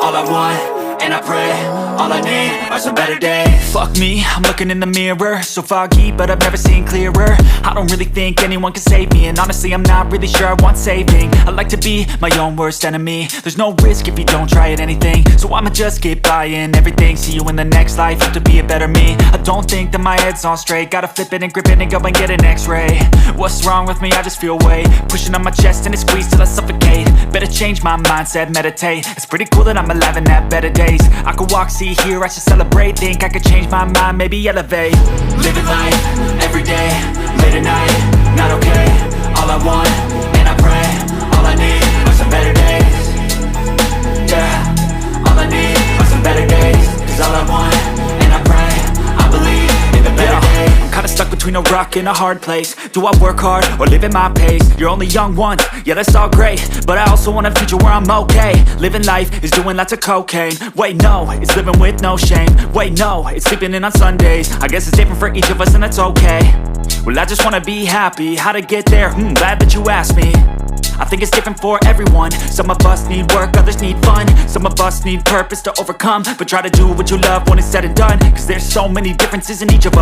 all I want, and I pray, all I need are some better days. Fuck me, I'm looking in the mirror, so foggy, but I've never seen clearer. I don't really think anyone can save me, and honestly I'm not really sure I want saving. I like to be my own worst enemy. There's no risk if you don't try at anything, so I'ma just keep buying everything. See you in the next life, have to be a better me. I don't think that my head's on straight, gotta flip it and grip it and go and get an x-ray. What's wrong with me? I just feel weight pushing on my chest and it squeezes till I suffocate. Better change my mindset, meditate. It's pretty cool that I'm alive and have better days. I could walk, see, hear, I should celebrate. Think I could change my mind, maybe elevate. Living life, everyday, late at night, not okay. All I want, and I pray, all I need are some better days. Yeah, all I need are some better days. Cause all I want, and I pray, I believe in the better days. I'm kinda stuck between a rock and a hard place. Do I work hard or live at my pace? You're only young once, yeah that's all great, but I also want a future where I'm okay. Living life is doing lots of cocaine. Wait no, it's living with no shame. Wait no, it's sleeping in on Sundays. I guess it's different for each of us and that's okay. Well I just wanna be happy, how to get there? Glad that you asked me. I think it's different for everyone. Some of us need work, others need fun. Some of us need purpose to overcome, but try to do what you love when it's said and done. Cause there's so many differences in each of us.